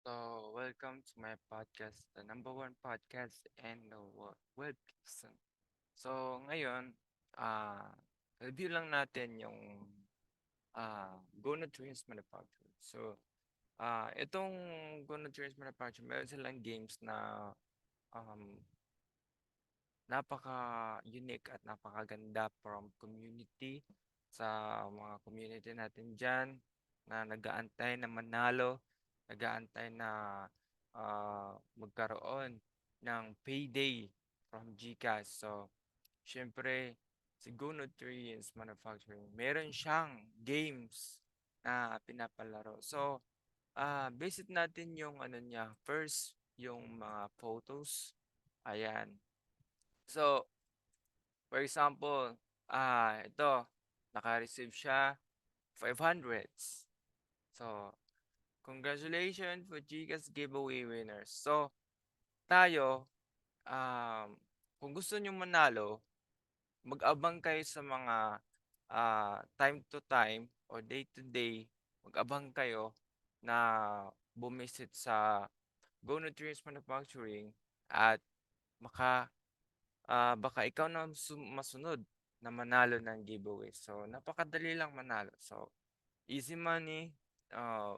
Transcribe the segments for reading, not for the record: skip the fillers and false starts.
Welcome to my podcast, the number one podcast in the world. Ngayon, ah, review lang natin yung Go Nutrients Manufacturer. Itong Go Nutrients Manufacturer, meron silang games na um, napaka-unique at napakaganda from community sa mga community natin dyan na nag-aantay na manalo, nag-aantay na magkaroon ng payday from GCash. Syempre, si Go Nutrients Manufacturing, meron siyang games na pinapalaro. Visit natin yung ano niya. First, yung mga photos. Ayan. So, for example, ito, naka-receive siya 500s. So, congratulations for Gcash giveaway winners. Tayo, um, kung gusto nyo manalo, mag-abang kayo sa mga time to time or day to day. Mag-abang kayo na bumisit sa Go Nutrients Manufacturing at maka baka ikaw na masunod na manalo ng giveaway. So, napakadali lang manalo. So, easy money. Uh,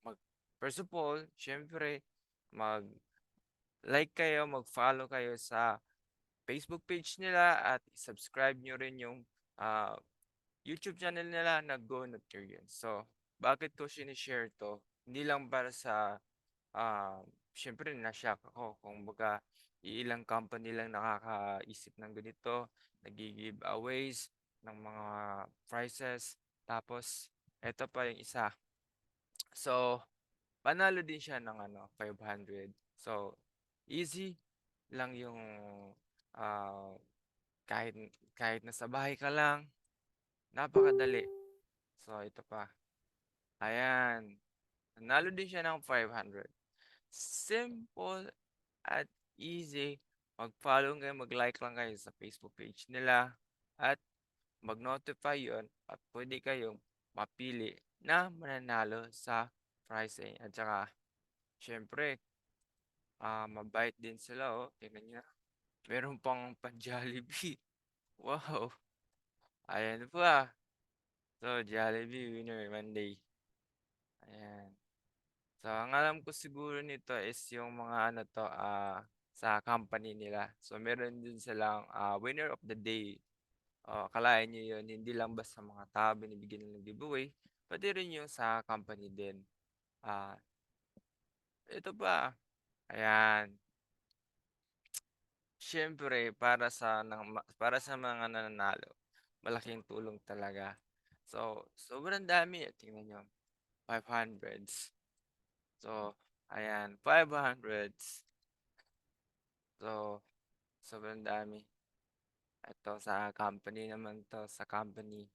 mag, First of all, syempre, mag-like kayo, mag-follow kayo sa Facebook page nila at subscribe nyo rin yung ah, YouTube channel nila na Go Nutrients. So, bakit ko sinishare to? Hindi lang para sa siyempre na-shock ako kung baga iilang company lang nakakaisip ng ganito, nagi-giveaways ng mga prizes. Tapos eto pa yung isa. So, panalo din siya ng 500. So, easy lang yung ah, kahit kahit nasa bahay ka lang, napakadali. So, ito pa. Ayan. Nanalo din siya ng 500. Simple at easy. Mag-follow kayo, mag-like lang kayo sa Facebook page nila at mag-notify yon at pwede kayong mapili na mananalo sa pricing. At saka, syempre, mabait din sila, oh. Tingnan nyo. Meron pang pan-Jollibee. Wow. Ayan pa. So, Jollibee Winner Monday. Ayan. So, ang alam ko siguro nito is yung mga ano to, sa company nila. So, meron din silang winner of the day. Akalain nyo yun, hindi lang basta mga tao binibigyan ng giveaway, pwede rin yung sa company din. Ah, ito pa, ayan. Siyempre, para sa mga nananalo, malaking tulong talaga. So, sobrang dami. Tingnan nyo, 500s. So, ayan, 500s. So, sobrang dami. Ito sa company naman to, sa company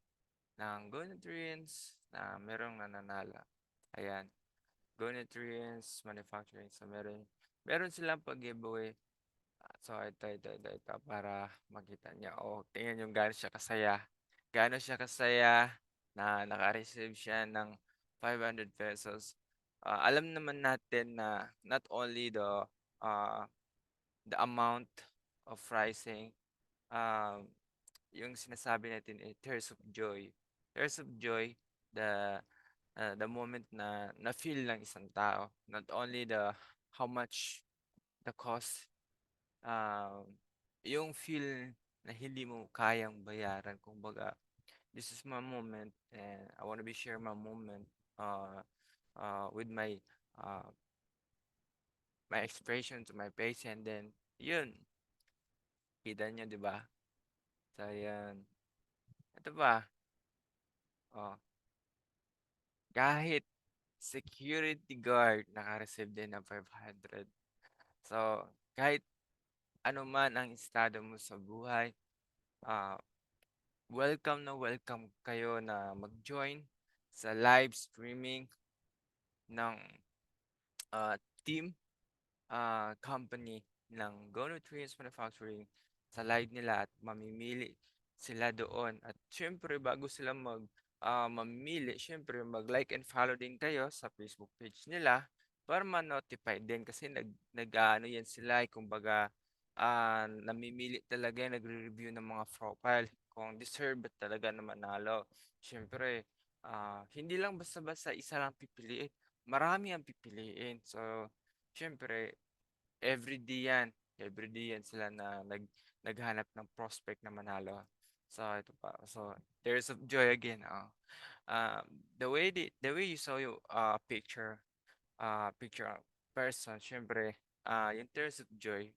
ng Go Nutrients na merong nananala. Ayan, Go Nutrients Manufacturing. So, meron silang pag-giveaway. So, ito, para makita niya. Oh, tingnan yung gaano siya kasaya. Gaano siya kasaya na naka-receive siya ng 500 pesos. Alam naman natin na not only uh, the amount of pricing, um, yung sinasabi natin eh, tears of joy. Tears of joy, the the moment na na-feel ng isang tao. Not only the how much the cost, um, yung feel na hindi mo kayang bayaran. Kumbaga, this is my moment and I want to be share my moment uh, with uh, my expression to my patient. Then, yun, kita nyo, di ba? So, yan. Ito ba? Oh, kahit security guard naka-receive din ng 500. So, kahit ano man ang estado mo sa buhay, ah, welcome na welcome kayo na mag-join sa live streaming ng ah, team company ng Go Nutrients Manufacturing sa live nila at mamimili sila doon. At syempre, bago sila mamimili, syempre, mag-like and follow din kayo sa Facebook page nila para ma-notify din kasi nag-aano yan sila, kumbaga, namimili talaga yan, nagre-review ng mga profile kung deserve ba talaga na manalo. Siyempre, hindi lang basta-basta isa lang pipiliin, marami ang pipiliin. So, siyempre everyday yan sila na naghahanap ng prospect na manalo. So, ito pa, so Tears of Joy again, um, the way you saw yung, picture of person, siyempre, yung Tears of Joy,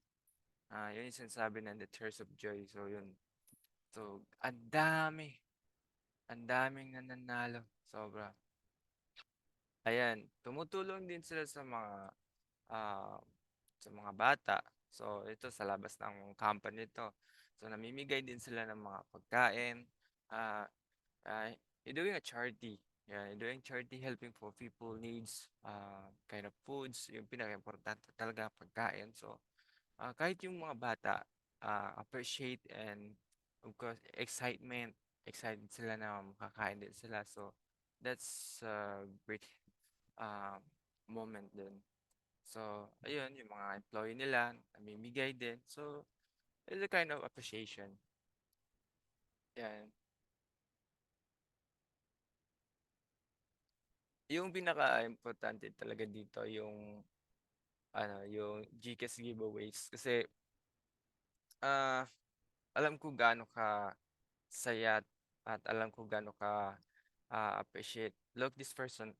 yun yung sinasabi ng The Tears of Joy. So, yun. So, ang daming nananalo, sobra. Ayan, tumutulong din sila ah, sa mga bata. So, ito sa labas ng company 'to. So, namimigay din sila ng mga pagkain, ah, you're doing a charity. Yeah, you're doing charity helping for people needs, kind of foods, yung pinakaimportante talaga pagkain. So, kahit yung mga bata, appreciate and of course excited sila na makakain din sila. So, that's a great, ah, moment din. So, ayun yung mga employee nila namimigay din. So, it's a kind of appreciation, 'yan. Yung pinakaimportante talaga dito yung ano, yung GCash giveaways kasi, ah, alam ko gaano saya at alam ko gaano appreciate, look, this person,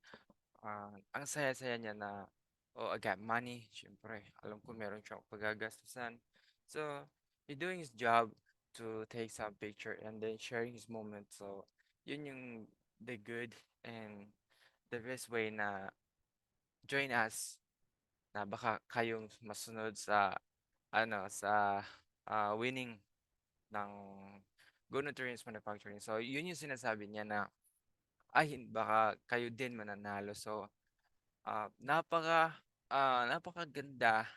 ang saya-saya niya na, "Oh, I got money." Siyempre alam ko meron siyang paggagastusan. So, he doing his job to take some picture and then sharing his moment. So, yun yung the good and the best way na join us na baka kayong masunod sa ano, sa, winning ng Go Nutrients Manufacturing. So, yun yung sinasabi niya na, ay baka kayo din mananalo. So, napakaganda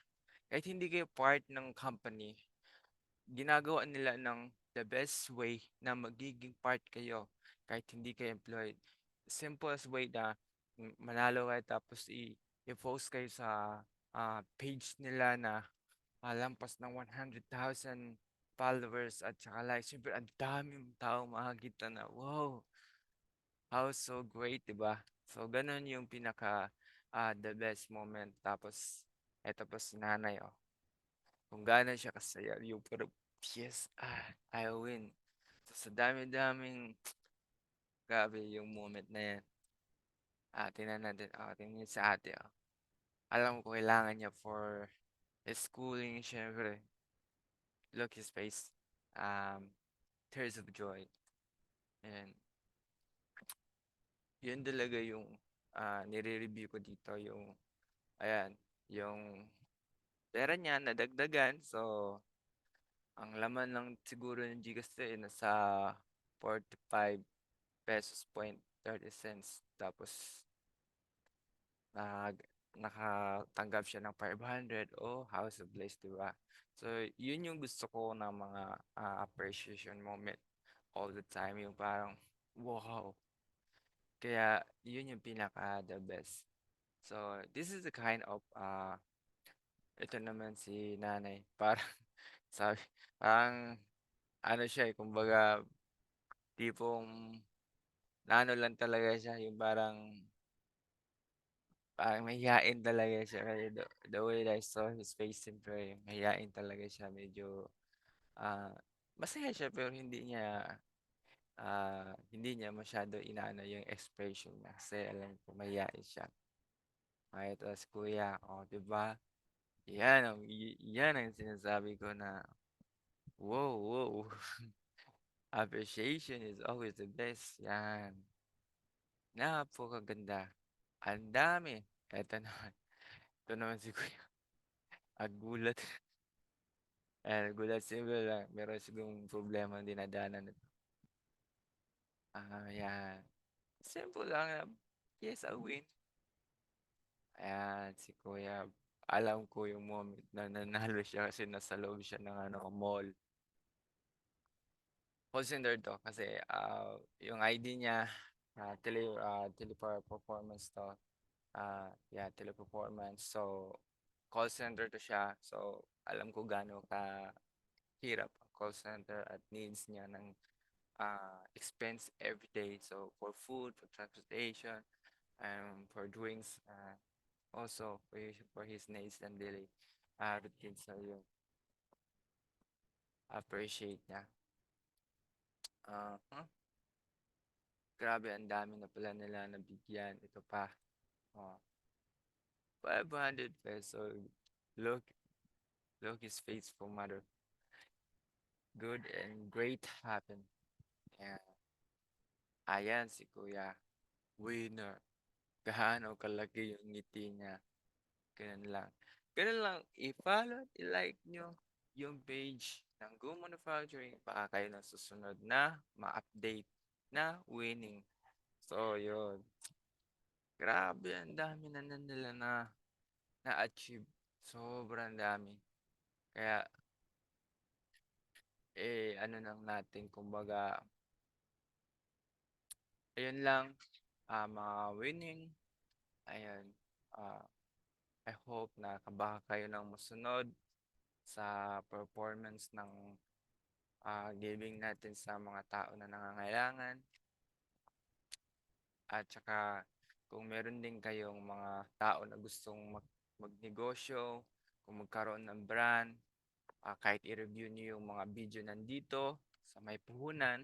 kahit hindi kayo part ng company, ginagawa nila ng the best way na magiging part kayo kahit hindi kayo employed. Simplest way na manalo kayo tapos i-post kayo sa, page nila na lampas ng 100,000 followers at saka likes. Siyempre ang daming taong makakita na, "Wow, how so great," 'di ba? So gano'n yung the best moment. Tapos eto pa si nanay, kung gaano siya kasaya yung parang, "Yes, I win." So sa dami-daming grabe yung moment na 'yan. Tingnan natin, tingnan niyo sa ate, Alam ko kailangan niya for schooling siyempre. Look his face, um, tears of joy. And yun talaga yung, nire-review ko dito yung ayan, yung pera niya nadagdagan. So, ang laman lang siguro ng GCash eh, nasa 45 pesos point 30 cents. Tapos nag nakatanggap siya ng 500. Oh, house of bliss, 'di ba? So, yun yung gusto ko na mga, appreciation moment all the time, yung parang, wow! Kaya yun yung pinaka-the best. So, this is the kind of, ito naman si nanay, parang sabi parang ano siya, kumbaga tipong naano lang talaga siya, yung parang parang mahiyain talaga siya kasi the way that I saw his face, siyempre mahiyain talaga siya, medyo, ah, masaya siya pero hindi niya masyado inaano yung expression niya kasi alam ko mahiyain siya. Ito si kuya, 'di ba? Yan ang sinasabi ko na, wow, wow. Appreciation is always the best, yan. Napakaganda, ang dami. Eto naman, ito naman si kuya, gulat. Gulat siguro lang meron sigurong problemang dinadaanan nito. Yan. Simple lang na, yes, I win. Ayan, si kuya, alam ko yung moment na nanalo siya kasi nasa loob siya ng ano, mall. Call center 'to kasi, yung ID niya, tele performance 'to. Yeah, teleperformance. So, call center to siya. So, alam ko gaano kahirap ang call center at needs niya ng expense every day. So, for food, for transportation, for drinks, also for his needs and daily routine. So, yun, appreciate niya. Grabe, ang dami na pala nila nabigyan. Ito pa, oh, 500 pesos. Look, look his faithful mother. Good and great happen. Yeah. Ayan si Kuya. Winner. Gaano kalaki yung ngiti niya. Ganun lang. Ganun lang. I-follow at i-like nyo yung page ng Go Manufacturing. Baka kayo na susunod na ma-update na winning. So, yun. Grabe, ang dami na nila na-achieve. Sobrang dami. Kaya, ano lang natin, kumbaga, ayun lang, mga winning. Ayun. ah I hope na kabaka kayo ng masunod sa performance ng giving natin sa mga tao na nangangailangan. At saka kung meron din kayong mga tao na gustong magnegosyo, kung magkaroon ng brand, kahit i-review niyo yung mga video nandito sa may puhunan,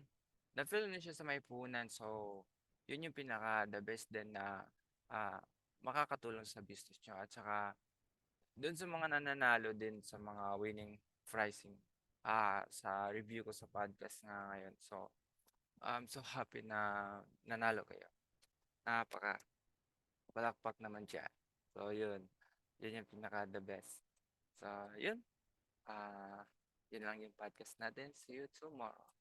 na-film niyo siya sa may puhunan. So, yun yung pinaka the best din na ah, makakatulong sa business niyo. At saka doon sa mga nananalo din sa mga winning pricing sa review ko sa podcast nga ngayon. So, I'm so happy na nanalo kayo. Napaka palakpak naman siya. So, yun. Yun yung pinaka the best. So, yun. Ah, yun lang yung podcast natin. See you tomorrow.